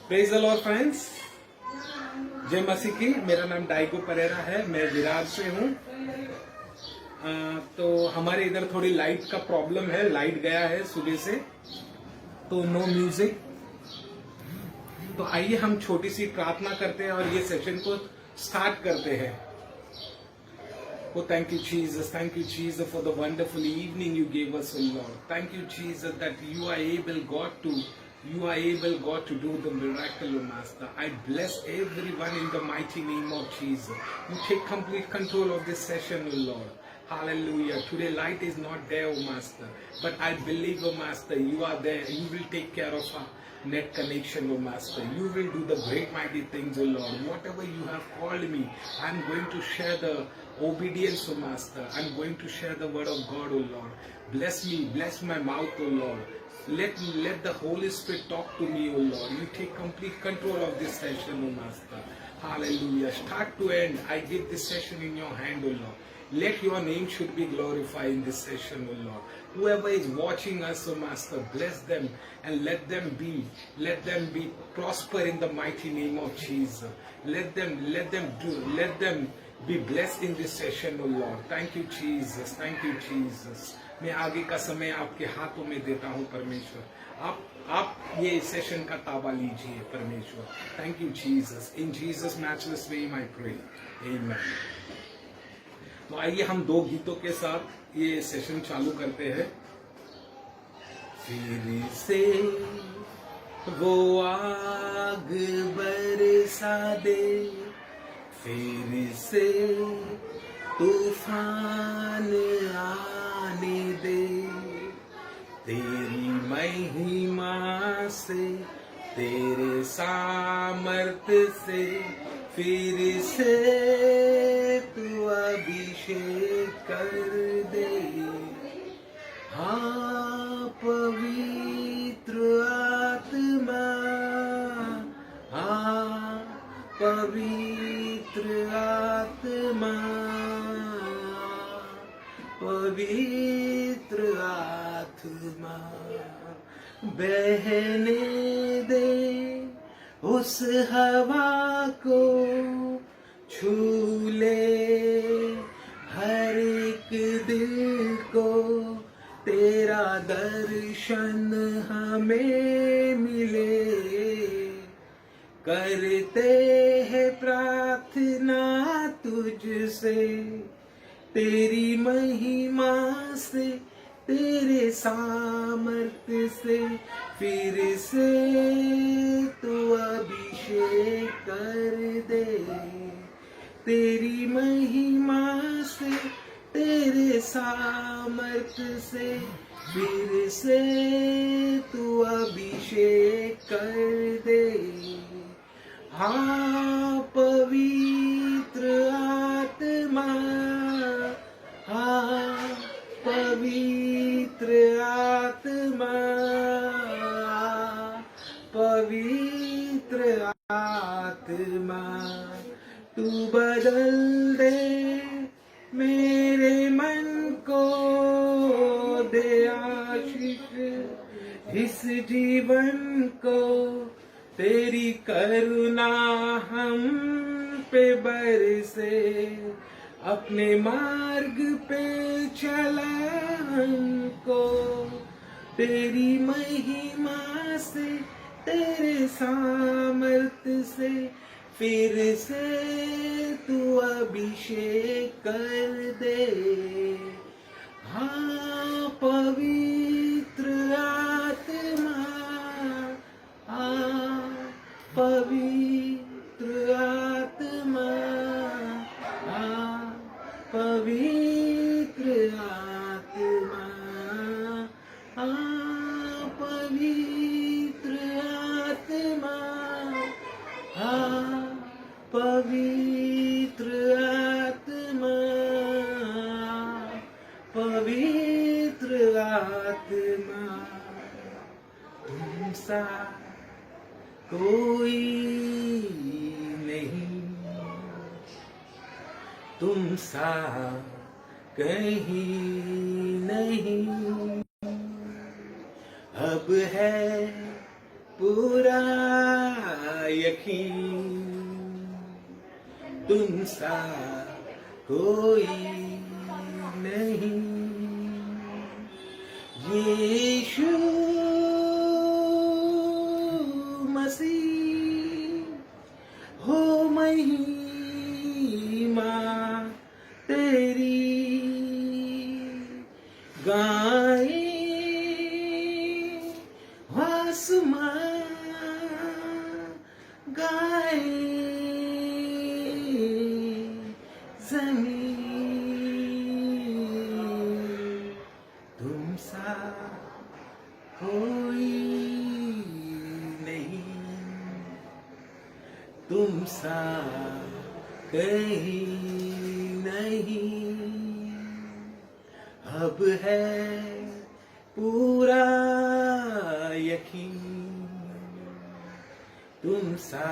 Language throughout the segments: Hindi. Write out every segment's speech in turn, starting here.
प्रेज द लॉर्ड फ्रेंड्स, जय मसीह की। मेरा नाम डाइगो परेरा है, मैं विरार से हूँ। तो हमारे इधर थोड़ी लाइट का प्रॉब्लम है, लाइट गया है सुबह से, तो नो म्यूजिक। तो आइए हम छोटी सी प्रार्थना करते हैं और ये सेशन को स्टार्ट करते हैं। Oh, thank you, Jesus. Thank you, Jesus, for the wonderful evening you gave us, oh Lord. Thank you, Jesus, that you are able, God, to do the miracle, oh Master. I bless everyone in the mighty name of Jesus. You take complete control of this session, oh Lord. Hallelujah. Today light is not there, oh Master. But I believe, oh Master, you are there. You will take care of our net connection, oh Master. You will do the great mighty things, oh Lord. Whatever you have called me, I'm going to share the obedience, oh Master. I'm going to share the word of God, oh Lord. Bless me, bless my mouth, oh Lord. Let the Holy Spirit talk to me, oh Lord. You take complete control of this session, oh Master. Hallelujah. Start to end, I give this session in your hand, oh Lord. Let your name should be glorified in this session, oh Lord. Whoever is watching us, oh Master, bless them and let them be prosper in the mighty name of Jesus. Let them be blessed in this session, oh Lord. Thank you, Jesus. Thank you, Jesus. मैं आगे का समय आपके हाथों में देता हूँ परमेश्वर। आप ये सेशन का ताबा लीजिए परमेश्वर। Thank you Jesus. In Jesus matchless name I pray, amen. तो आइए हम दो गीतों के साथ ये सेशन चालू करते हैं। फिर से वो आग बरसा दे, फिर से तूफान आने दे, तेरी महिमा से, तेरे सामर्थ्य से, फिर से तू अभिषेक कर दे। हाँ पवित्र आत्मा, हाँ पवित्र आत्मा, पवित्र आत्मा, बहने दे उस हवा को, छू ले हर एक दिल को, तेरा दर्शन हमें मिले। करते हैं प्रार्थना तुझसे, तेरी महिमा से, तेरे सामर्थ्य से, फिर से तू अभिषेक कर दे। तेरी महिमा से, तेरे सामर्थ्य से, फिर से तू अभिषेक कर दे। हाँ पवित्र आत्मा, हाँ पवित्र आत्मा, पवित्र आत्मा, तू बदल दे मेरे मन को, दे आशीष इस जीवन को, तेरी करुणा हम पे बरसे, अपने मार्ग पे चला हमको, तेरी महिमा से, तेरे सामर्थ्य से, फिर से तू अभिषेक कर दे। हाँ पवित्र आत्मा, हाँ पवित्र आत्मा, हाँ पवित्र आत्मा, हाँ पवित्र आत्मा, हाँ पवित्र आत्मा, पवित्र आत्मा, तुम सा कोई नहीं, तुम सा कहीं नहीं, अब है पूरा यकीन, तुम सा कोई नहीं। यीशु मसीह हो महिमा तेरी, गाए आसमां गाए ज़मीन, तुम सा कोई नहीं, तुम सा कहीं नहीं। अब है पूरा यकीन, तुम सा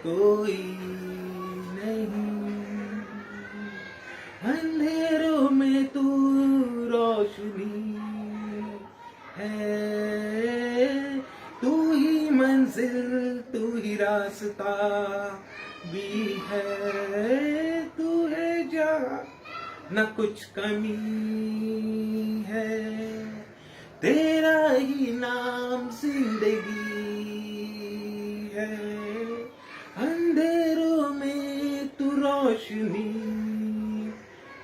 कोई नहीं। अंधेरों में तू रोशनी है, तू ही मंजिल, तू ही रास्ता भी है। तू है जहाँ न कुछ कमी है, तेरा ही नाम जिंदगी है। अंधेरों में तू रोशनी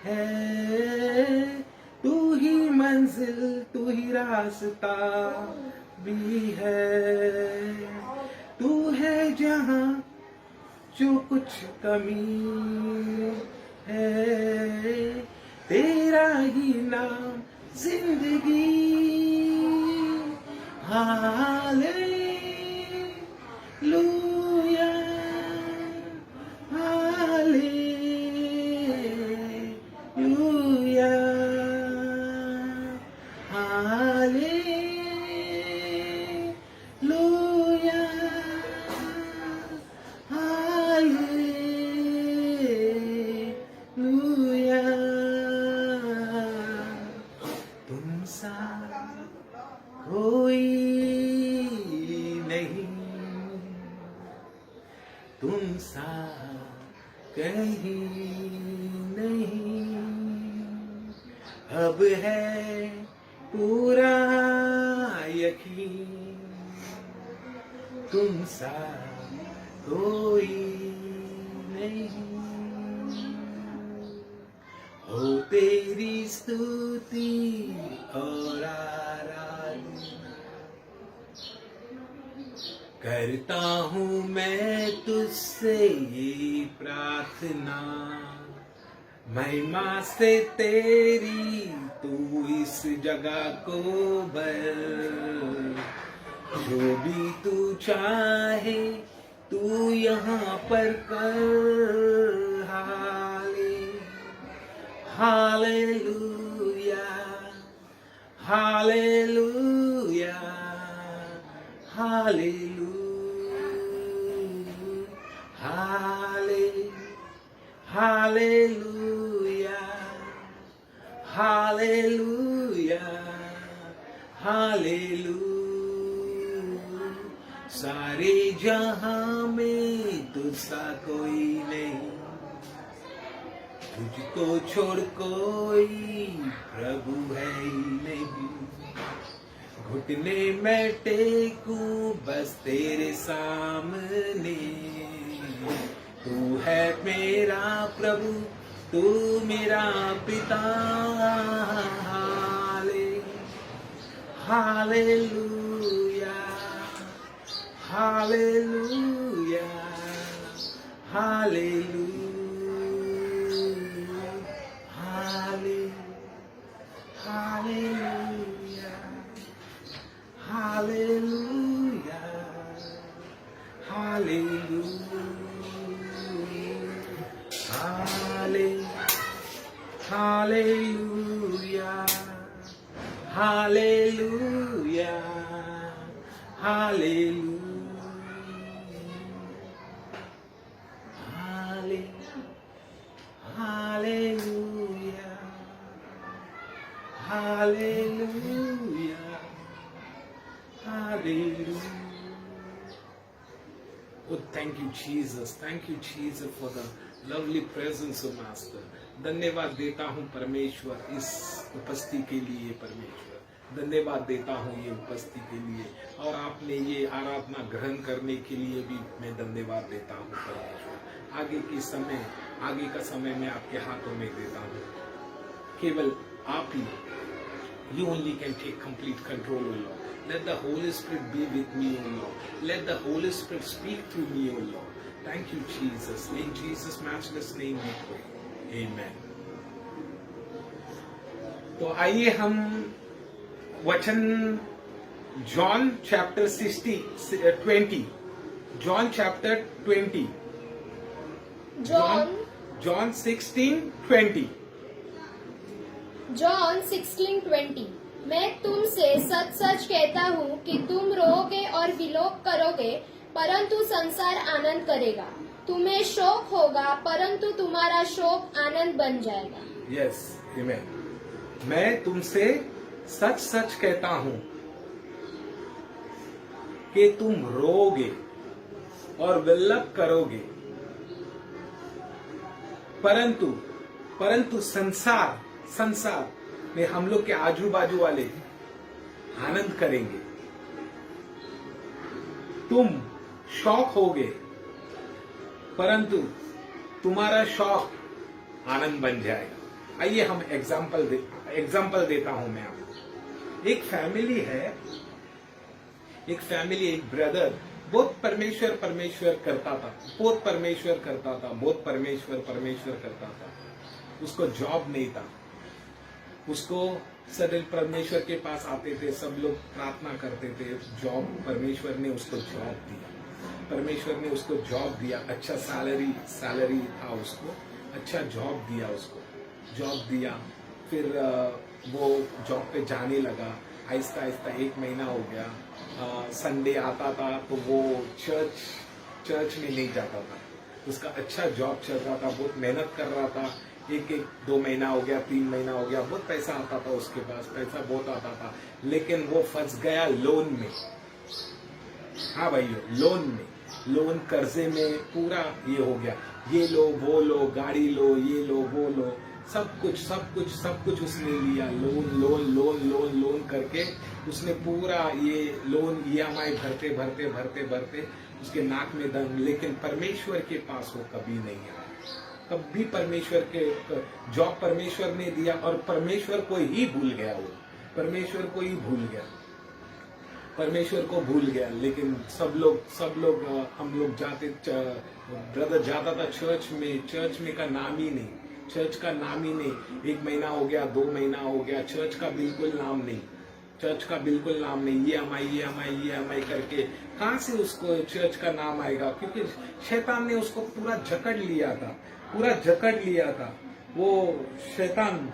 है, तू ही मंजिल, तू ही रास्ता भी है। तू है जहाँ जो कुछ कमी है, तेरा ही नाम जिंदगी। Hallelujah, hallelujah, hallelujah, hallelujah. तुम सा कोई नहीं, तुम सा कहीं नहीं। अब है पूरा यकीन, तुम सा कोई नहीं। हो तेरी स्तुति और आराधना करता हूँ मैं तुझसे ये प्रार्थना, महिमा से तेरी तू इस जगह को भर। जो भी तू चाहे तू यहाँ पर कर। Hallelujah, hallelujah, hallelujah, hallelujah, hallelujah, hallelujah. सारे जहां में तुझसा कोई नहीं, तुझको छोड़ कोई प्रभु है ही नहीं। घुटने में टेकूं बस तेरे सामने, तू है मेरा प्रभु, तू मेरा पिता। Hallelujah, hallelujah, hallelujah, hallelujah, hallelujah, hallelujah, hallelujah, hallelujah, hallelujah, hallelujah, hallelujah, Hallelujah. Oh, thank you, Jesus. Thank you, Jesus, for the lovely presence of Master. धन्यवाद देता हूँ परमेश्वर इस उपस्थिति के लिए। परमेश्वर धन्यवाद देता हूँ ये उपस्थिति के लिए, और आपने ये आराधना ग्रहण करने के लिए भी मैं धन्यवाद देता हूँ परमेश्वर। आगे का समय मैं आपके हाथों में देता हूँ। केवल आप ही, you only can take complete control, O Lord. Let the Holy Spirit be with me, O Lord. Let the Holy Spirit speak through me, O Lord. Thank you, Jesus. In Jesus' matchless name we pray. Amen. तो आइए हम वचन John chapter 20, John chapter 20, John 16:20। John 16:20। मैं तुमसे सच सच कहता हूँ कि तुम रोओगे और विलाप करोगे, परंतु संसार आनंद करेगा। तुम्हें शोक होगा, परंतु तुम्हारा शोक आनंद बन जाएगा। यस, आमेन। मैं तुमसे सच सच कहता हूँ कि तुम रोओगे और विलाप करोगे, परंतु संसार में हम लोग के आजू बाजू वाले आनंद करेंगे। तुम शौक होगे, परंतु तुम्हारा शौक आनंद बन जाएगा। आइए हम एग्जाम्पल देता हूं मैं आपको। एक फैमिली है, एक ब्रदर बहुत परमेश्वर करता था, बहुत परमेश्वर करता था। उसको जॉब नहीं था। उसको सदैव परमेश्वर के पास आते थे, सब लोग प्रार्थना करते थे। जॉब, परमेश्वर ने उसको जॉब दिया। अच्छा सैलरी था उसको, अच्छा जॉब दिया। फिर वो जॉब पे जाने लगा। आहिस्ता 1 महीना हो गया। संडे आता था तो वो चर्च में नहीं जाता था। उसका अच्छा जॉब चल रहा था, बहुत मेहनत कर रहा था। 2 महीना हो गया, 3 महीना हो गया, बहुत पैसा आता था उसके पास, पैसा बहुत आता था। लेकिन वो फंस गया लोन में। हाँ भाइयों, लोन कर्जे में पूरा ये हो गया। ये लो वो लो, गाड़ी लो, ये लो वो लो, सब कुछ उसने लिया। लोन करके उसने पूरा ये लोन EMI भरते उसके नाक में दम। लेकिन परमेश्वर के पास वो कभी नहीं आया। कभी जॉब परमेश्वर ने दिया और परमेश्वर को ही भूल गया। वो परमेश्वर को भूल गया। लेकिन सब लोग हम लोग ब्रदर जाता था चर्च में का नाम ही नहीं। 1 महीना हो गया, 2 महीना हो गया, चर्च का बिल्कुल नाम नहीं। EMI करके कहां से उसको चर्च का नाम आएगा? क्योंकि शैतान ने उसको पूरा जकड़ लिया था। वो शैतान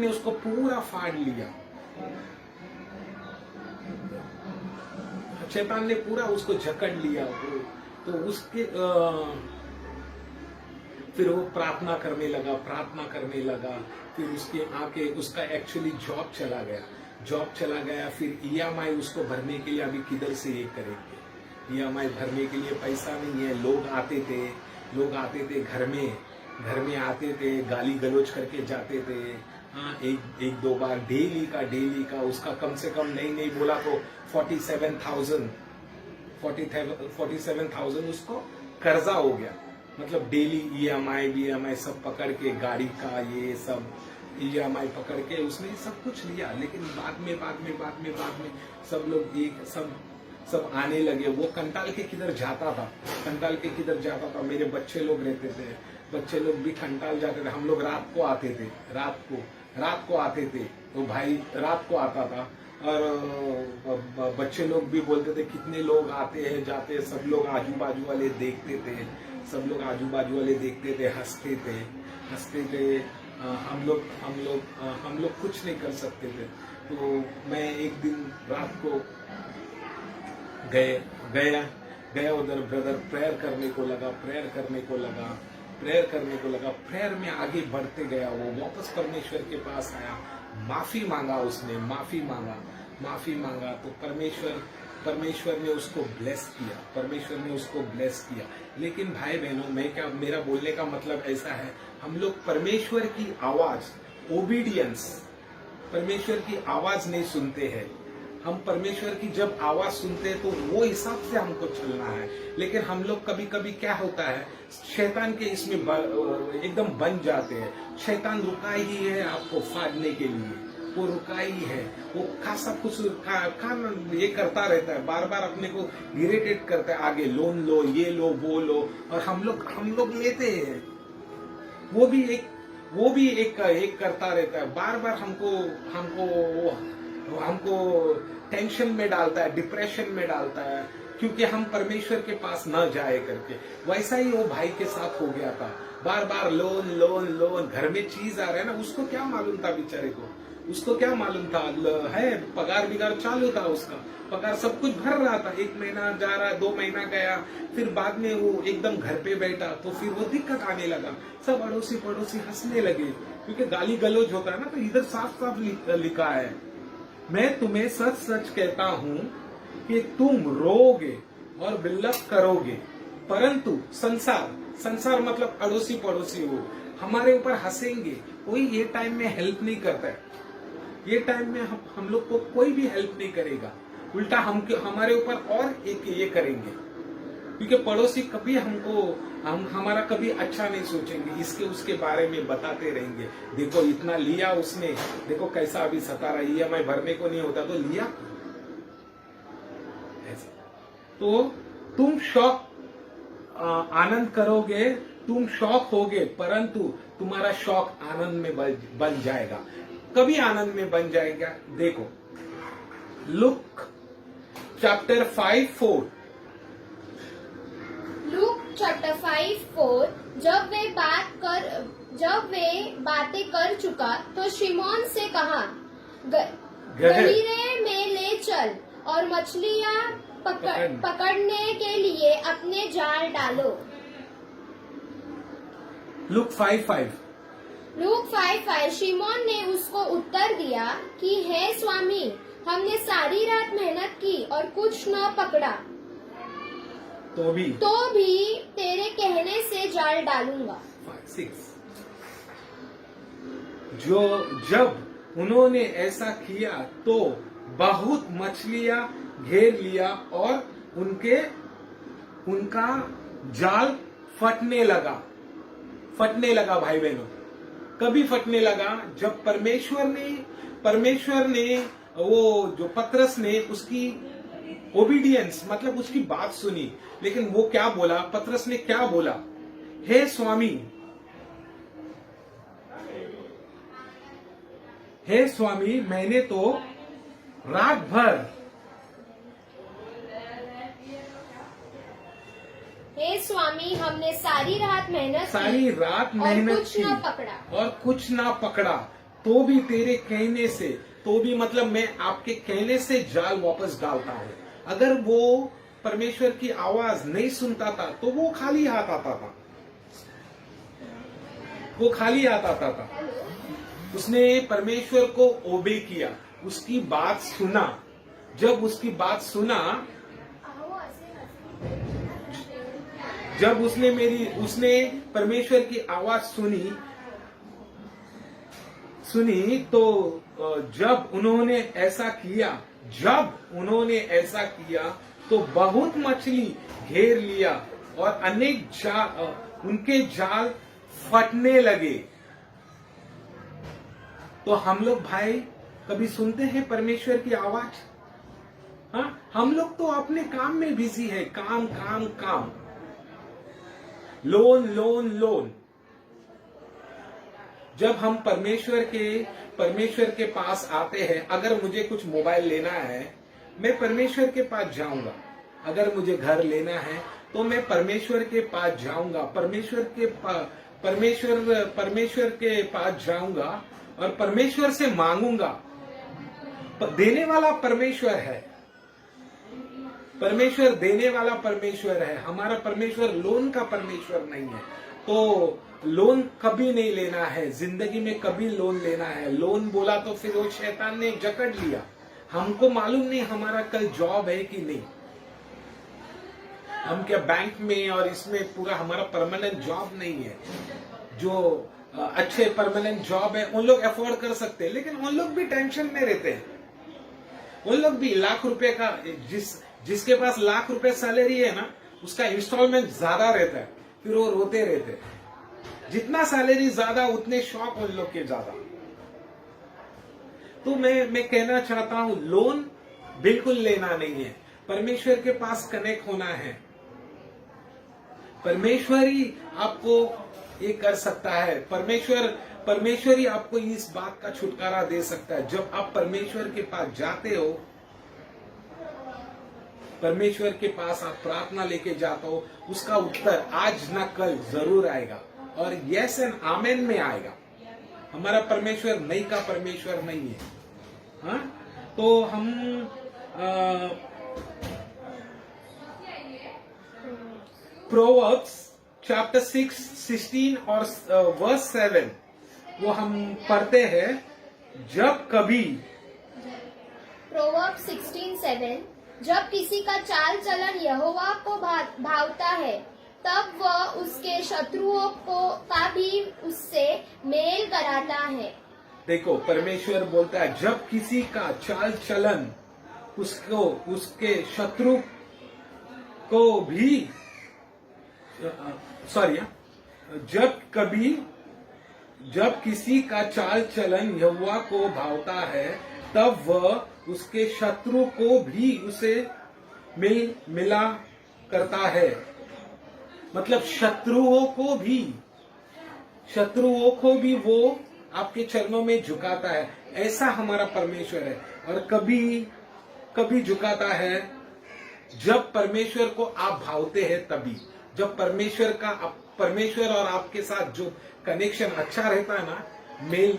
ने उसको पूरा फाड़ लिया। शैतान ने पूरा उसको जकड़ लिया। तो उसके फिर वो प्रार्थना करने लगा। फिर उसका एक्चुअली जॉब चला गया। फिर EMI उसको भरने के लिए अभी किधर से ये करेंगे? EMI भरने के लिए पैसा नहीं है। लोग आते थे घर में आते थे, गाली गलौज करके जाते थे। हाँ, 1-2 बार डेली का उसका कम से कम नहीं बोला तो 47,000 उसको कर्जा हो गया। मतलब डेली EMI सब पकड़ के, गाड़ी का ये सब EMI पकड़ के उसने सब कुछ लिया। लेकिन बाद में सब लोग सब आने लगे। वो कंटाल के किधर जाता था। मेरे बच्चे लोग रहते थे, बच्चे लोग भी कंटाल जाते थे। हम लोग रात को आते थे तो भाई रात को आता था। और बच्चे लोग भी बोलते थे कितने लोग आते हैं जाते हैं। सब लोग आजू बाजू वाले देखते थे, हंसते थे। हम लोग कुछ नहीं कर सकते थे। तो मैं एक दिन रात को गया उधर। ब्रदर प्रेयर करने को लगा। प्रेयर में आगे बढ़ते गया। वो वापस परमेश्वर के पास आया, माफी मांगा। माफी मांगा तो परमेश्वर ने उसको ब्लेस किया, परमेश्वर ने उसको ब्लेस किया। लेकिन भाई बहनों, मेरा बोलने का मतलब ऐसा है, हम लोग परमेश्वर की आवाज, ओबीडियंस, परमेश्वर की आवाज नहीं सुनते हैं। हम परमेश्वर की जब आवाज सुनते हैं तो वो हिसाब से हमको चलना है। लेकिन हम लोग कभी कभी क्या होता है, शैतान के इसमें एकदम बन जाते हैं। शैतान रुका ही है आपको फाड़ने के लिए, वो रुका ही है। वो खासा कुछ ये करता रहता है, बार बार अपने को इरिटेट करता है, आगे लोन लो, ये लो, वो लो, और हम लोग लेते हैं। वो भी एक करता रहता है, बार बार हमको टेंशन में डालता है, डिप्रेशन में डालता है, क्योंकि हम परमेश्वर के पास न जाए करके। वैसा ही वो भाई के साथ हो गया था, बार बार लोन लोन लोन, घर में चीज आ रहा है ना, उसको क्या मालूम था बेचारे को, उसको क्या मालूम था है, पगार बिगार चालू था उसका, पगार सब कुछ भर रहा था, 1 महीना जा रहा, 2 महीना गया, फिर बाद में वो एकदम घर पे बैठा तो फिर वो दिक्कत आने लगा। सब अड़ोसी पड़ोसी हंसने लगे, क्योंकि गाली गलौज होता है ना, तो इधर साफ साफ लिखा है, मैं तुम्हें सच सच कहता हूं कि तुम रोओगे और विलप करोगे, परंतु संसार मतलब अड़ोसी पड़ोसी हो, हमारे ऊपर हंसेंगे। कोई ये टाइम में हेल्प नहीं करता है, ये टाइम में हम लोग को कोई भी हेल्प नहीं करेगा, उल्टा हमारे ऊपर और एक ये करेंगे, क्योंकि पड़ोसी कभी हमारा कभी अच्छा नहीं सोचेंगे, इसके उसके बारे में बताते रहेंगे, देखो इतना लिया उसने, देखो कैसा अभी सता रहा, EMI भरने को नहीं होता तो लिया। ऐसा तो तुम आनंद करोगे, तुम शौक होगे, परंतु तुम्हारा शौक आनंद में बन जाएगा। कभी आनंद में बन जाएगा, देखो लुक चैप्टर 5:4, लूक चैप्टर 5:4, जब वे बातें कर चुका तो शिमोन से कहा, गहीरे में ले चल और मछलियां पकड़ने के लिए अपने जाल डालो। लुक 5:5, लूक 5:5, शिमोन ने उसको उत्तर दिया कि हे स्वामी, हमने सारी रात मेहनत की और कुछ न पकड़ा, तो भी तेरे कहने से जाल डालूंगा। 5-6, जब उन्होंने ऐसा किया तो बहुत मछलियां घेर लिया और उनका जाल फटने लगा भाई बहनों। कभी फटने लगा, जब परमेश्वर ने वो जो पतरस ने उसकी ओबीडियंस मतलब उसकी बात सुनी। लेकिन वो क्या बोला, पतरस ने क्या बोला, हे स्वामी मैंने तो रात भर, हे स्वामी, हमने सारी रात मेहनत की और कुछ ना पकड़ा, तो भी तेरे कहने से, तो भी मतलब मैं आपके कहने से जाल वापस डालता हूँ। अगर वो परमेश्वर की आवाज नहीं सुनता था तो वो खाली हाथ आता था, उसने परमेश्वर को ओबे किया, उसकी बात सुना। जब उसकी बात सुना, जब उसने परमेश्वर की आवाज सुनी तो जब उन्होंने ऐसा किया तो बहुत मछली घेर लिया और अनेक उनके जाल फटने लगे। तो हम लोग भाई कभी सुनते हैं परमेश्वर की आवाज? हाँ, हम लोग तो अपने काम में बिजी है, काम, लोन। जब हम परमेश्वर के पास आते हैं, अगर मुझे कुछ मोबाइल लेना है मैं परमेश्वर के पास जाऊंगा, अगर मुझे घर लेना है तो मैं परमेश्वर के पास जाऊंगा, परमेश्वर के पास जाऊंगा और परमेश्वर से मांगूंगा। देने वाला परमेश्वर है, परमेश्वर देने वाला परमेश्वर है, हमारा परमेश्वर लोन का परमेश्वर नहीं है। तो लोन कभी नहीं लेना है, जिंदगी में कभी लोन लेना है। लोन बोला तो फिर वो शैतान ने जकड़ लिया, हमको मालूम नहीं हमारा कल जॉब है कि नहीं। हम क्या बैंक में और इसमें पूरा हमारा परमानेंट जॉब नहीं है। जो अच्छे परमानेंट जॉब है उन लोग अफोर्ड कर सकते हैं, लेकिन उन लोग भी टेंशन में रहते हैं। उन लोग भी लाख रुपए का, जिसके पास लाख रुपए सैलरी है ना, उसका इंस्टॉलमेंट ज्यादा रहता है, फिर वो रोते रहते हैं। जितना सैलरी ज्यादा उतने शौक उन लोग के ज्यादा। तो मैं कहना चाहता हूं, लोन बिल्कुल लेना नहीं है, परमेश्वर के पास कनेक्ट होना है। परमेश्वर ही आपको ये कर सकता है। परमेश्वर ही आपको इस बात का छुटकारा दे सकता है। जब आप परमेश्वर के पास जाते हो, परमेश्वर के पास आप प्रार्थना लेके जाते हो, उसका उत्तर आज ना कल जरूर आएगा और यस एंड आमेन में आएगा। हमारा परमेश्वर नहीं का परमेश्वर नहीं है। हाँ, तो हम प्रोवर्ब्स चैप्टर 6:16 और वर्स 7 वो हम पढ़ते हैं। जब कभी प्रोवर्ब 16:7 जब किसी का चाल चलन यहोवा को भावता है, तब वह उसके शत्रुओं का भी उससे मेल कराता है। देखो, परमेश्वर बोलता है जब किसी का चाल चलन उसको उसके शत्रु को भी जब किसी का चाल चलन यहोवा को भावता है, तब वह उसके शत्रु को भी उसे मिला करता है। मतलब शत्रुओं को भी वो आपके चरणों में झुकाता है। ऐसा हमारा परमेश्वर है। और कभी झुकाता है जब परमेश्वर को आप भावते हैं, तभी। जब परमेश्वर और आपके साथ जो कनेक्शन अच्छा रहता है ना,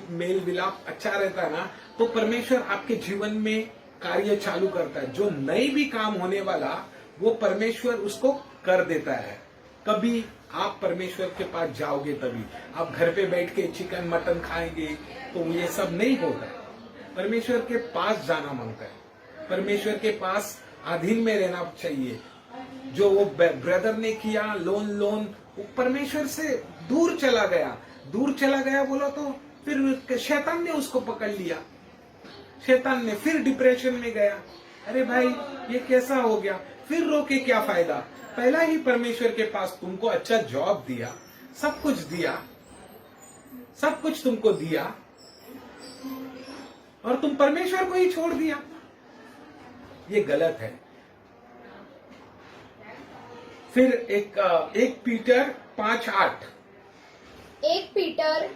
मेल विलाप अच्छा रहता है ना, तो परमेश्वर आपके जीवन में कार्य चालू करता है। जो नई भी काम होने वाला वो परमेश्वर उसको कर देता है। कभी आप परमेश्वर के पास जाओगे तभी। आप घर पे बैठ के चिकन मटन खाएंगे तो ये सब नहीं होता है। परमेश्वर के पास जाना मांगता है। परमेश्वर के पास अधीन में रहना चाहिए। जो वो ब्रदर ने किया लोन वो परमेश्वर से दूर चला गया बोला, तो फिर शैतान ने उसको पकड़ लिया। शैतान ने फिर डिप्रेशन में गया। अरे भाई ये कैसा हो गया? फिर रो के क्या फायदा? पहला ही परमेश्वर के पास तुमको अच्छा जॉब दिया, सब कुछ तुमको दिया, और तुम परमेश्वर को ही छोड़ दिया। ये गलत है। फिर एक पीटर 5:8 1 पीटर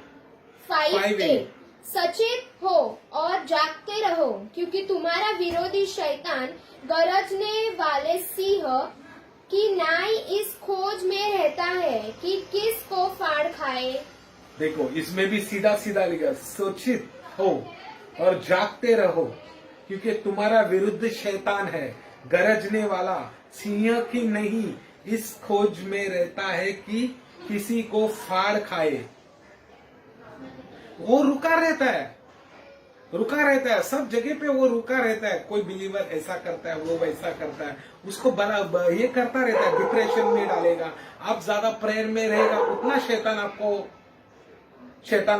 5:8 सचेत हो और जागते रहो, क्योंकि तुम्हारा विरोधी शैतान गरजने वाले सिंह की नाई इस खोज में रहता है कि किसको फाड़ खाए। देखो, इसमें भी सीधा लिखा, सचेत हो और जागते रहो, क्योंकि तुम्हारा विरुद्ध शैतान है, गरजने वाला सिंह की नहीं इस खोज में रहता है कि किसी को फाड़ खाए। वो रुका रहता है सब जगह पे। वो रुका रहता है। कोई बिलीवर ऐसा करता है, वो वैसा करता है, उसको ये करता रहता है, डिप्रेशन में डालेगा। आप ज्यादा प्रेयर में रहेगा उतना शैतान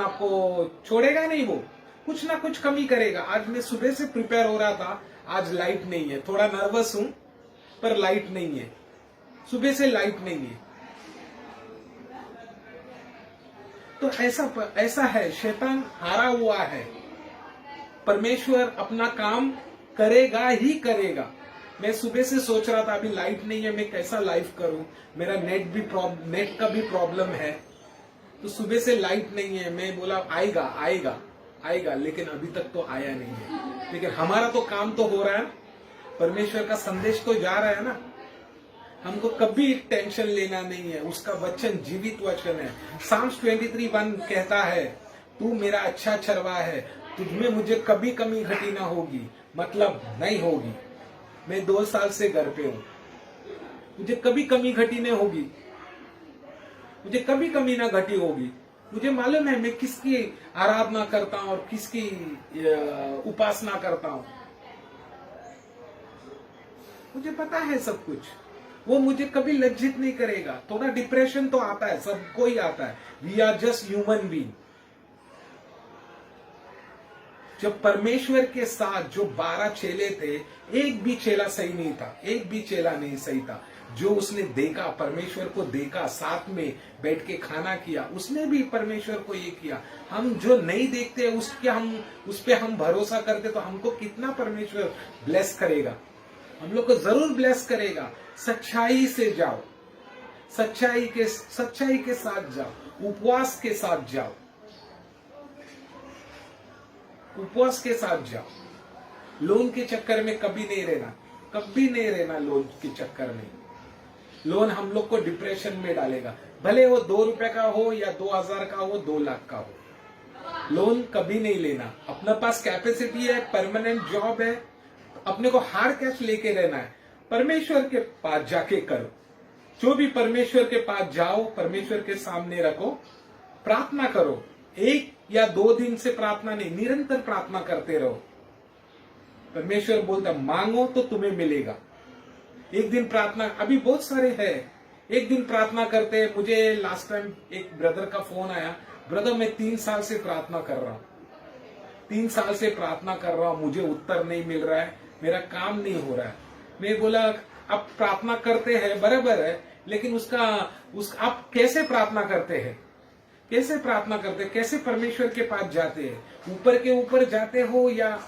आपको छोड़ेगा नहीं। वो कुछ ना कुछ कमी करेगा। आज मैं सुबह से प्रिपेयर हो रहा था, आज लाइट नहीं है, थोड़ा नर्वस हूं, पर लाइट नहीं है। सुबह से लाइट नहीं है। तो ऐसा है, शैतान हारा हुआ है। परमेश्वर अपना काम करेगा ही करेगा। मैं सुबह से सोच रहा था, अभी लाइट नहीं है, मैं कैसा लाइव करूं, मेरा नेट का भी प्रॉब्लम है। तो सुबह से लाइट नहीं है, मैं बोला आएगा, लेकिन अभी तक तो आया नहीं है। लेकिन हमारा तो काम तो हो रहा है, परमेश्वर का संदेश तो जा रहा है ना। हमको कभी टेंशन लेना नहीं है। उसका वचन जीवित वचन है। साम्स 23:1 कहता है, तू मेरा अच्छा चरवाहा है, तुझमें मुझे कभी कमी घटी ना होगी। मतलब नहीं होगी। मैं 2 साल से घर पे हूं, मुझे कभी कमी घटी नहीं होगी। मुझे कभी कमी ना घटी होगी। मुझे मालूम है मैं किसकी आराधना करता हूं और किसकी उपासना करता हूं। मुझे पता है सब कुछ, वो मुझे कभी लज्जित नहीं करेगा। थोड़ा डिप्रेशन तो आता है, सबको ही आता है, we are just human being. जब परमेश्वर के साथ जो 12 चेले थे, एक भी चेला सही नहीं था, एक भी चेला नहीं सही था। जो उसने देखा, परमेश्वर को देखा, साथ में बैठ के खाना किया, उसने भी परमेश्वर को ये किया। हम जो नहीं देखते उस पे हम भरोसा करते, तो हमको कितना परमेश्वर ब्लेस करेगा, हम लोग को जरूर ब्लेस करेगा। सच्चाई से जाओ, सच्चाई के साथ जाओ, उपवास के साथ जाओ, उपवास के साथ जाओ। लोन के चक्कर में कभी नहीं रहना, कभी नहीं रहना लोन के चक्कर में। लोन हम लोग को डिप्रेशन में डालेगा, भले वो 2 रुपए का हो या 2000 का हो, 2 लाख का हो। लोन कभी नहीं लेना। अपने पास कैपेसिटी है, परमानेंट जॉब है, अपने को हार्ड कैश लेके रहना है। परमेश्वर के पास जाके करो, जो भी परमेश्वर के पास जाओ, परमेश्वर के सामने रखो, प्रार्थना करो। 1 या 2 दिन से प्रार्थना नहीं, निरंतर प्रार्थना करते रहो। परमेश्वर बोलता मांगो तो तुम्हें मिलेगा। एक दिन प्रार्थना, अभी बहुत सारे हैं, एक दिन प्रार्थना करते हैं। मुझे लास्ट टाइम एक ब्रदर का फोन आया, ब्रदर मैं 3 साल से प्रार्थना कर रहा हूं, 3 साल से प्रार्थना कर रहा हूं, मुझे उत्तर नहीं मिल रहा है, मेरा काम नहीं हो रहा है। मैं बोला अब प्रार्थना करते हैं बराबर है, लेकिन आप कैसे प्रार्थना करते हैं, कैसे प्रार्थना करते हैं, कैसे परमेश्वर के पास जाते हैं? ऊपर के ऊपर जाते हो या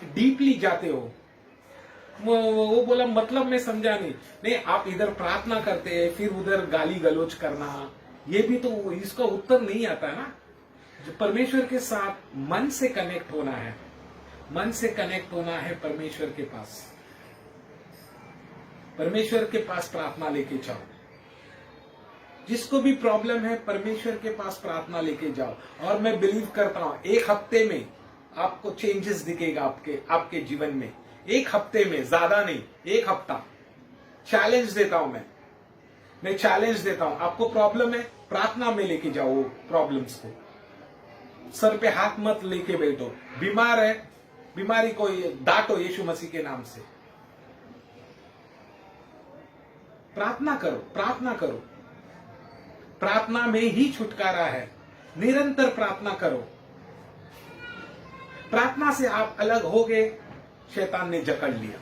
डीपली जाते हो? वो बोला मतलब मैं समझा नहीं, आप इधर प्रार्थना करते हैं फिर उधर गाली गलोच करना, ये भी तो इसका उत्तर नहीं आता ना। जो परमेश्वर के साथ मन से कनेक्ट होना है, मन से कनेक्ट होना है परमेश्वर के पास। परमेश्वर के पास प्रार्थना लेके जाओ। जिसको भी प्रॉब्लम है परमेश्वर के पास प्रार्थना लेके जाओ, और मैं बिलीव करता हूं 1 हफ्ते में आपको चेंजेस दिखेगा आपके जीवन में। 1 हफ्ते में, ज्यादा नहीं, 1 हफ्ता। चैलेंज देता हूं मैं चैलेंज देता हूं। आपको प्रॉब्लम है, प्रार्थना में लेके जाओ वो प्रॉब्लम्स को। सर पे हाथ मत लेके बैठो। बीमार है, बीमारी को डांटो यीशु मसीह के नाम से। प्रार्थना करो, प्रार्थना करो। प्रार्थना में ही छुटकारा है। निरंतर प्रार्थना करो। प्रार्थना से आप अलग हो गए, शैतान ने जकड़ लिया।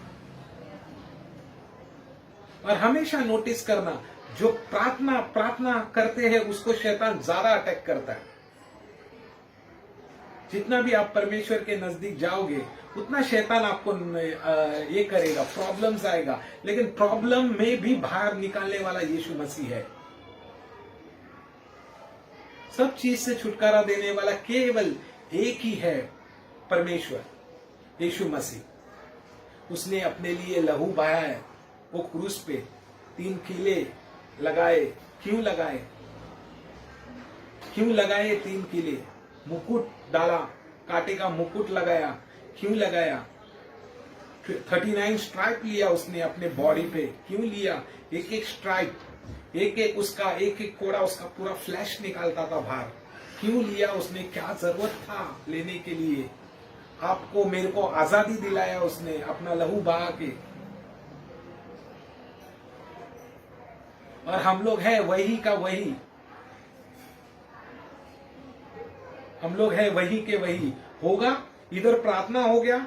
और हमेशा नोटिस करना, जो प्रार्थना करते हैं उसको शैतान ज्यादा अटैक करता है। जितना भी आप परमेश्वर के नजदीक जाओगे उतना शैतान आपको ये करेगा, प्रॉब्लम्स आएगा। लेकिन प्रॉब्लम में भी बाहर निकालने वाला यीशु मसीह है। सब चीज से छुटकारा देने वाला केवल एक ही है, परमेश्वर, यीशु मसीह। उसने अपने लिए लहू बहाया है, वो क्रूस पे 3 कीले लगाए। क्यों लगाए? क्यों लगाए 3 कीले? मुकुट डाला, कांटे का मुकुट लगाया। क्यों लगाया? 39 स्ट्राइप लिया उसने अपने बॉडी पे। क्यों लिया? एक एक स्ट्राइप, एक एक कोड़ा उसका पूरा फ्लैश निकालता था बाहर। क्यों लिया उसने? क्या जरूरत था लेने के लिए? आपको मेरे को आजादी दिलाया उसने अपना लहू बहा के। और हम लोग हैं वही का वही, हम लोग हैं वही के वही। होगा इधर प्रार्थना हो गया,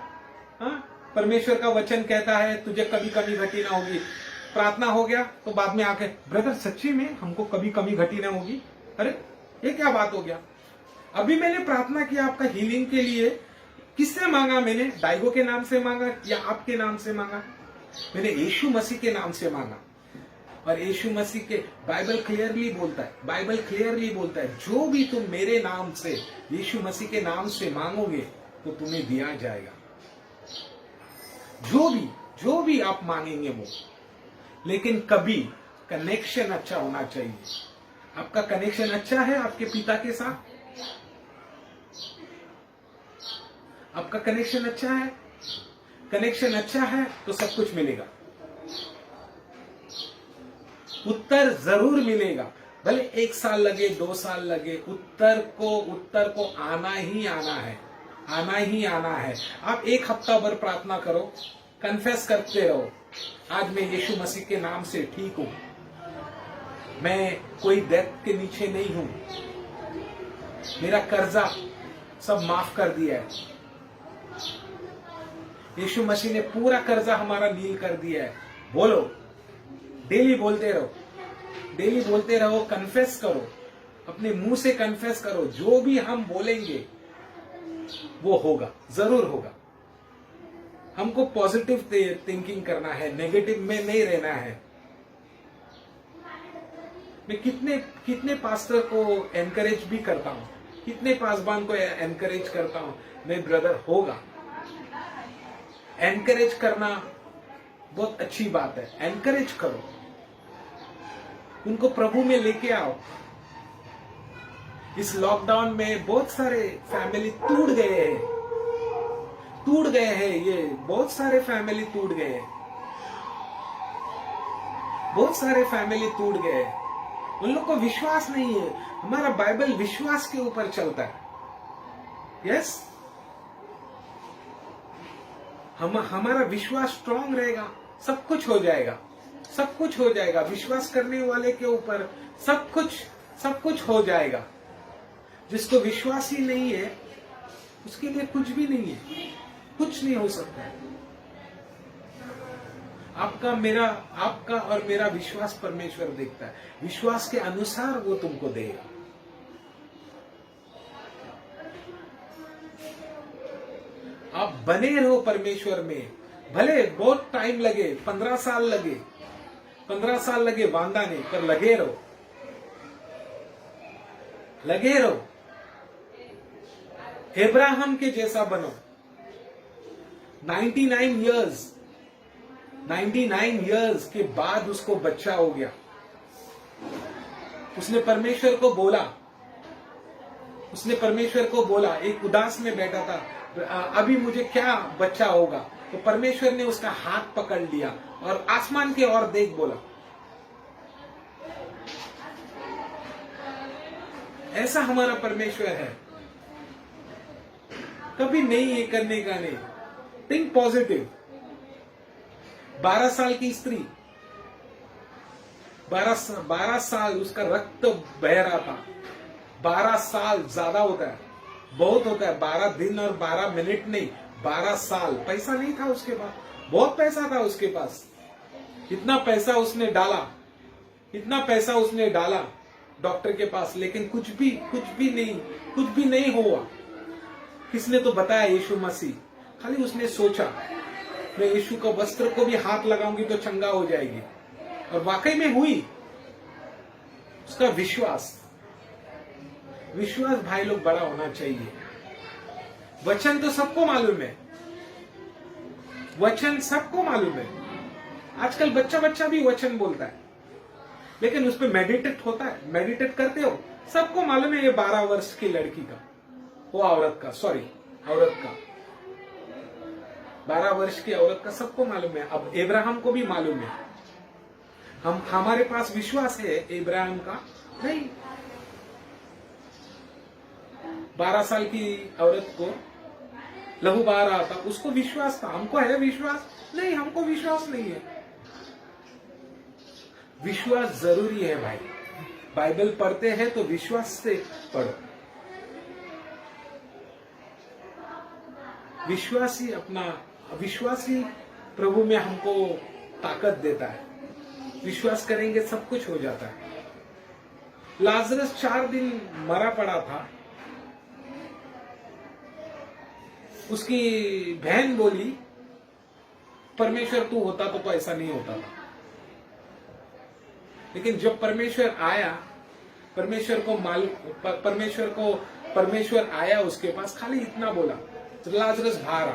हाँ, परमेश्वर का वचन कहता है तुझे कभी कमी घटी ना होगी। प्रार्थना हो गया तो बाद में आके ब्रदर सच्ची में हमको कभी कमी घटी ना होगी। अरे ये क्या बात हो गया? अभी मैंने प्रार्थना किया आपका हीलिंग के लिए। किससे मांगा मैंने? डाइगो के नाम से मांगा या आपके नाम से मांगा? मैंने यीशु मसीह के नाम से मांगा। और यीशु मसीह के बाइबल क्लियरली बोलता है, बाइबल क्लियरली बोलता है जो भी तुम मेरे नाम से, यीशु मसीह के नाम से मांगोगे तो तुम्हें दिया जाएगा। जो भी आप मांगेंगे वो। लेकिन कभी कनेक्शन अच्छा होना चाहिए। आपका कनेक्शन अच्छा है आपके पिता के साथ? आपका कनेक्शन अच्छा है? कनेक्शन अच्छा है तो सब कुछ मिलेगा, उत्तर जरूर मिलेगा। भले 1 साल लगे, 2 साल लगे, उत्तर को आना ही आना है, आना ही आना है। आप 1 हफ्ता भर प्रार्थना करो, कन्फेस करते रहो, आज मैं यीशु मसीह के नाम से ठीक हूं, मैं कोई डेथ के नीचे नहीं हूं, मेरा कर्जा सब माफ कर दिया है, यीशु मसीह ने पूरा कर्जा हमारा नील कर दिया है। बोलो, डेली बोलते रहो, डेली बोलते रहो, कन्फेस करो, अपने मुंह से कन्फेस करो, जो भी हम बोलेंगे वो होगा, जरूर होगा। हमको पॉजिटिव थिंकिंग करना है, नेगेटिव में नहीं रहना है। मैं कितने पास्टर को एनकरेज भी करता हूं, कितने पासबान को एनकरेज करता हूं, नहीं ब्रदर होगा। एनकरेज करना बहुत अच्छी बात है, एनकरेज करो, उनको प्रभु में लेके आओ। इस लॉकडाउन में बहुत सारे फैमिली टूट गए हैं, ये बहुत सारे फैमिली टूट गए हैं, बहुत सारे फैमिली टूट गए हैं। उन लोग को विश्वास नहीं है। हमारा बाइबल विश्वास के ऊपर चलता है। यस, हमारा विश्वास स्ट्रांग रहेगा, सब कुछ हो जाएगा, सब कुछ हो जाएगा। विश्वास करने वाले के ऊपर सब कुछ हो जाएगा। जिसको विश्वास ही नहीं है उसके लिए कुछ भी नहीं है, कुछ नहीं हो सकता है। आपका और मेरा विश्वास परमेश्वर देखता है, विश्वास के अनुसार वो तुमको देगा। आप बने रहो परमेश्वर में, भले बहुत टाइम लगे, 15 साल लगे वांदा नहीं, पर लगे रहो। अब्राहम के जैसा बनो। 99 इयर्स के बाद उसको बच्चा हो गया। उसने परमेश्वर को बोला, एक उदास में बैठा था, अभी मुझे क्या बच्चा होगा, तो परमेश्वर ने उसका हाथ पकड़ लिया और आसमान की ओर देख बोला। ऐसा हमारा परमेश्वर है, कभी नहीं ये करने का नहीं। Think positive. 12 साल की स्त्री, 12 साल उसका रक्त बह रहा था। 12 साल ज्यादा होता है, बहुत होता है। 12 दिन और 12 मिनट नहीं, 12 साल। पैसा नहीं था उसके पास, बहुत पैसा था उसके पास। इतना पैसा उसने डाला डॉक्टर के पास, लेकिन कुछ भी नहीं हुआ। किसने तो बताया? यीशु मसीह। खाली उसने सोचा मैं यीशु का वस्त्र को भी हाथ लगाऊंगी तो चंगा हो जाएगी, और वाकई में हुई। उसका विश्वास भाई लोग बड़ा होना चाहिए। वचन तो सबको मालूम है, आजकल बच्चा भी वचन बोलता है, लेकिन उस पर मेडिटेट होता है? मेडिटेट करते हो? सबको मालूम है ये 12 वर्ष की लड़की का, वो औरत का 12 वर्ष की औरत का सबको मालूम है। अब इब्राहिम को भी मालूम है। हमारे पास विश्वास है इब्राहिम का नहीं। 12 साल की औरत को लहू बहा रहा था, उसको विश्वास था। हमको है विश्वास नहीं, हमको विश्वास नहीं है। विश्वास जरूरी है भाई। बाइबल पढ़ते हैं तो विश्वास से पढ़ो। विश्वासी प्रभु में हमको ताकत देता है। विश्वास करेंगे सब कुछ हो जाता है। लाजरस 4 दिन मरा पड़ा था। उसकी बहन बोली परमेश्वर तू होता तो ऐसा नहीं होता था। लेकिन जब परमेश्वर आया, परमेश्वर आया उसके पास, खाली इतना बोला, लाजरस बाहर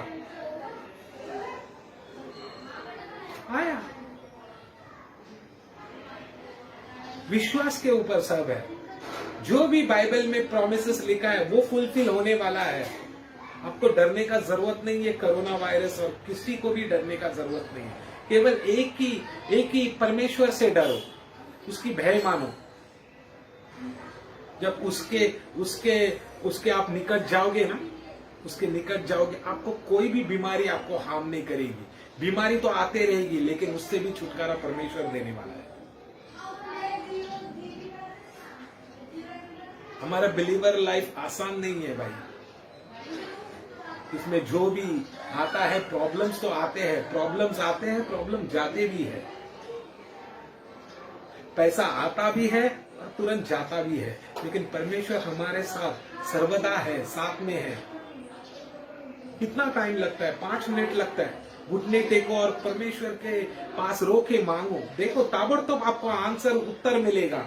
आया। विश्वास के ऊपर सब है। जो भी बाइबल में प्रॉमिसेस लिखा है वो फुलफिल होने वाला है। आपको डरने का जरूरत नहीं है कोरोना वायरस, और किसी को भी डरने का जरूरत नहीं है। केवल एक ही परमेश्वर से डरो, उसकी भय मानो। जब उसके आप निकट जाओगे ना, आपको कोई भी बीमारी आपको हार्म नहीं करेगी, बीमारी तो आते रहेगी, लेकिन उससे भी छुटकारा परमेश्वर देने वाला है। हमारा बिलीवर लाइफ आसान नहीं है भाई। इसमें जो भी आता है, प्रॉब्लम्स तो आते हैं, प्रॉब्लम्स आते हैं, प्रॉब्लम जाते भी है। पैसा आता भी है और तुरंत जाता भी है, लेकिन परमेश्वर हमारे साथ सर्वदा है, साथ में है। कितना टाइम लगता है? 5 मिनट लगता है। घुटने टेको और परमेश्वर के पास रो के मांगो, देखो ताबड़तोड़ आपको आंसर, उत्तर मिलेगा।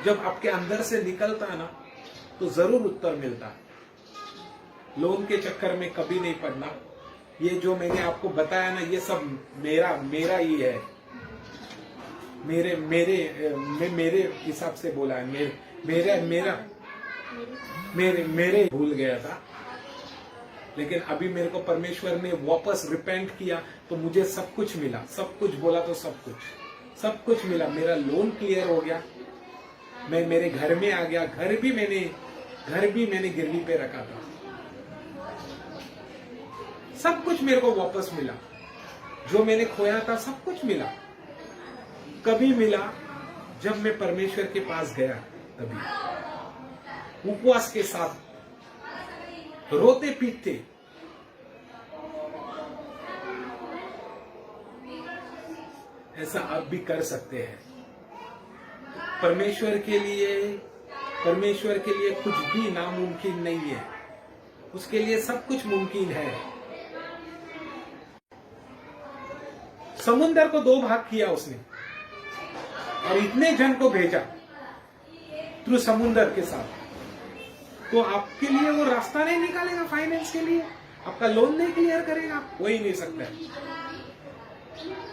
जब आपके अंदर से निकलता है ना, तो जरूर उत्तर मिलता है। लोन के चक्कर में कभी नहीं पड़ना। ये जो मैंने आपको बताया ना, ये सब मेरा ही है। मेरे हिसाब से बोला है। मेरे भूल गया था, लेकिन अभी मेरे को परमेश्वर ने वापस रिपेंट किया, तो मुझे सब कुछ मिला। सब कुछ बोला तो सब कुछ मिला। मेरा लोन क्लियर हो गया, मैं मेरे घर में आ गया। घर भी मैंने गिरवी पे रखा था। सब कुछ मेरे को वापस मिला। जो मैंने खोया था सब कुछ मिला। कभी मिला? जब मैं परमेश्वर के पास गया, तभी उपवास के साथ, रोते पीटते। ऐसा आप भी कर सकते हैं। परमेश्वर के लिए कुछ भी नामुमकिन नहीं है। उसके लिए सब कुछ मुमकिन है। समुद्र को 2 भाग किया उसने, और इतने जन को भेजा थ्रू समुद्र के साथ। तो आपके लिए वो रास्ता नहीं निकालेगा फाइनेंस के लिए? आपका लोन नहीं क्लियर करेगा? हो ही नहीं सकता है।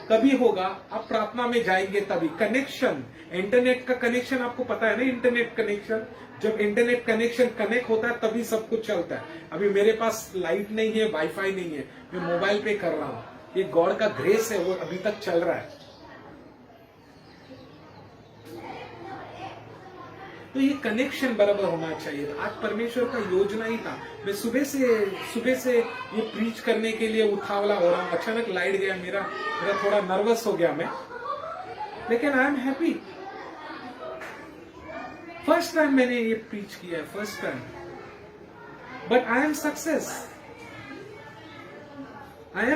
कभी होगा, आप प्रार्थना में जाएंगे तभी। कनेक्शन, इंटरनेट का कनेक्शन आपको पता है ना? इंटरनेट कनेक्शन, जब इंटरनेट कनेक्शन कनेक्ट होता है तभी सब कुछ चलता है। अभी मेरे पास लाइट नहीं है, वाईफाई नहीं है, मैं मोबाइल पे कर रहा हूं। ये गॉड का ग्रेस है, वो अभी तक चल रहा है। तो ये कनेक्शन बराबर होना चाहिए। आज परमेश्वर का योजना ही था। मैं सुबह से ये प्रीच करने के लिए उठावला हो रहा हूं। अचानक लाइट गया, मेरा थोड़ा नर्वस हो गया मैं, लेकिन I am happy. First time मैंने ये प्रीच किया है, first time, but I am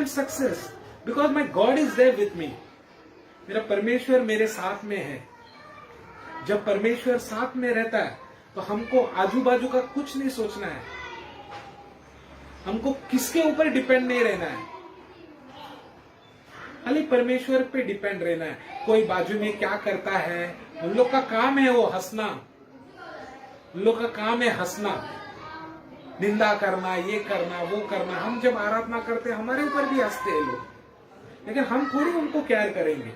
success because my God is there with me. मेरा परमेश्वर मेरे साथ में है। जब परमेश्वर साथ में रहता है, तो हमको आजू बाजू का कुछ नहीं सोचना है। हमको किसके ऊपर डिपेंड नहीं रहना है, खाली परमेश्वर पे डिपेंड रहना है। कोई बाजू में क्या करता है, उन लोग का काम है वो हंसना, उन लोग का काम है हंसना, निंदा करना, ये करना, वो करना। हम जब आराधना करते हैं, हमारे ऊपर भी हंसते हैं लोग, लेकिन हम थोड़ी उनको केयर करेंगे।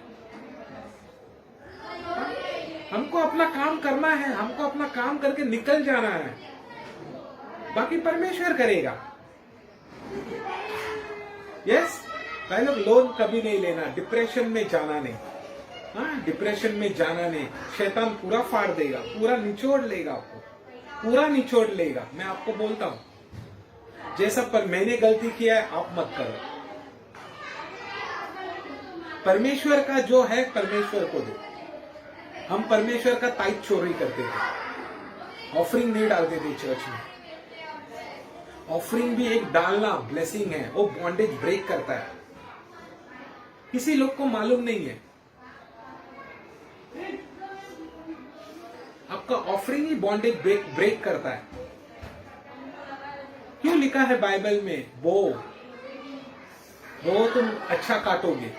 हमको अपना काम करना है, हमको अपना काम करके निकल जाना है, बाकी परमेश्वर करेगा। यस, भाई लोग, लोन कभी नहीं लेना, डिप्रेशन में जाना नहीं। हाँ, डिप्रेशन में जाना नहीं। शैतान पूरा फाड़ देगा, पूरा निचोड़ लेगा आपको, पूरा निचोड़ लेगा। मैं आपको बोलता हूं, जैसा पर मैंने गलती किया है, आप मत करो। परमेश्वर का जो है परमेश्वर को दो। हम परमेश्वर का टाइप चोरी करते थे, ऑफरिंग नहीं डालते थे चर्च में। ऑफरिंग भी एक डालना ब्लेसिंग है, वो बॉन्डेज ब्रेक करता है। किसी लोग को मालूम नहीं है, आपका ऑफरिंग ही बॉन्डेज ब्रेक करता है। क्यों लिखा है बाइबल में, वो तुम अच्छा काटोगे।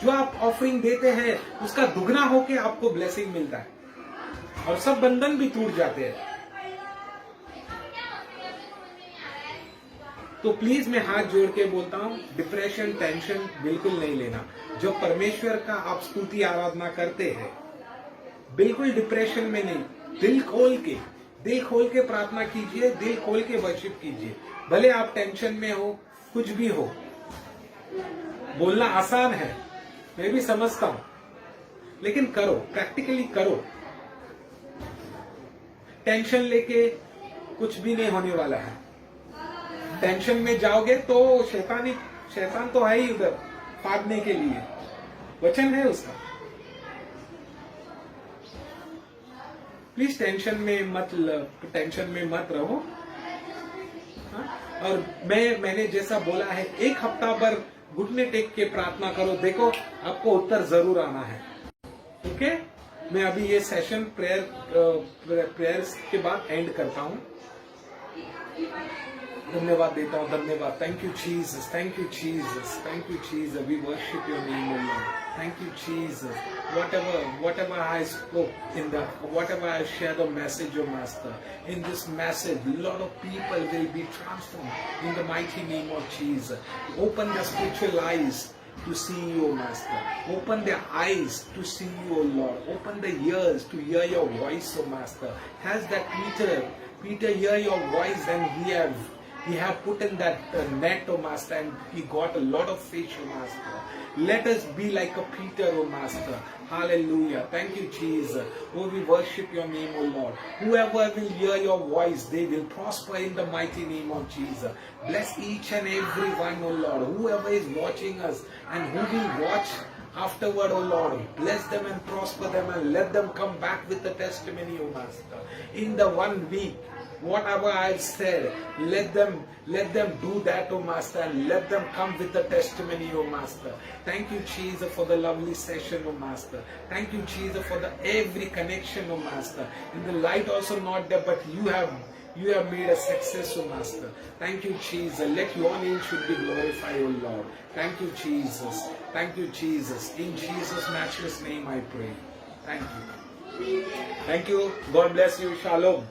जो आप ऑफरिंग देते हैं, उसका दुगना होके आपको ब्लेसिंग मिलता है, और सब बंधन भी टूट जाते हैं। तो प्लीज मैं हाथ जोड़ के बोलता हूं, डिप्रेशन, टेंशन बिल्कुल नहीं लेना। जो परमेश्वर का आप स्तुति आराधना करते हैं, बिल्कुल डिप्रेशन में नहीं, दिल खोल के प्रार्थना कीजिए, दिल खोल के वर्शिप कीजिए। भले आप टेंशन में हो, कुछ भी हो। बोलना आसान है, मैं भी समझता हूं, लेकिन करो, प्रैक्टिकली करो। टेंशन लेके कुछ भी नहीं होने वाला है। टेंशन में जाओगे तो शैतान तो है ही उधर फाड़ने के लिए, वचन है उसका। प्लीज टेंशन में मत रहो। हाँ? और मैंने जैसा बोला है, एक हफ्ता भर घुटने टेक के प्रार्थना करो, देखो आपको उत्तर जरूर आना है। ओके, मैं अभी ये सेशन प्रेयर्स के बाद एंड करता हूँ। धन्यवाद देता हूँ, धन्यवाद। Thank you Jesus, thank you Jesus, thank you Jesus. We worship your name, O Lord. Thank you, Jesus. Whatever I spoke whatever I share the message, O Master, in this message, a lot of people will be transformed in the mighty name of Jesus. Open their spiritual eyes to see you, O Master. Open their eyes to see you, O Lord. Open the ears to hear your voice, O Master. Has that Peter hear your voice, and he have put in that net, O Master, and he got a lot of fish, O Master. Let us be like a Peter, O Master. Hallelujah. Thank you, Jesus. Oh, we worship your name, O Lord. Whoever will hear your voice, they will prosper in the mighty name of Jesus. Bless each and every one, O Lord. Whoever is watching us and who will watch afterward, O Lord, bless them and prosper them, and let them come back with the testimony, O Master. In the 1 week, whatever I've said, let them do that, O Master, and let them come with the testimony, O Master. Thank you, Jesus, for the lovely session, O Master. Thank you, Jesus, for the every connection, O Master. In the light also not there, but you have made a success, O Master. Thank you, Jesus. Let your name should be glorified, O Lord. Thank you, Jesus. Thank you, Jesus. In Jesus' matchless name I pray. Thank you. Thank you. God bless you. Shalom.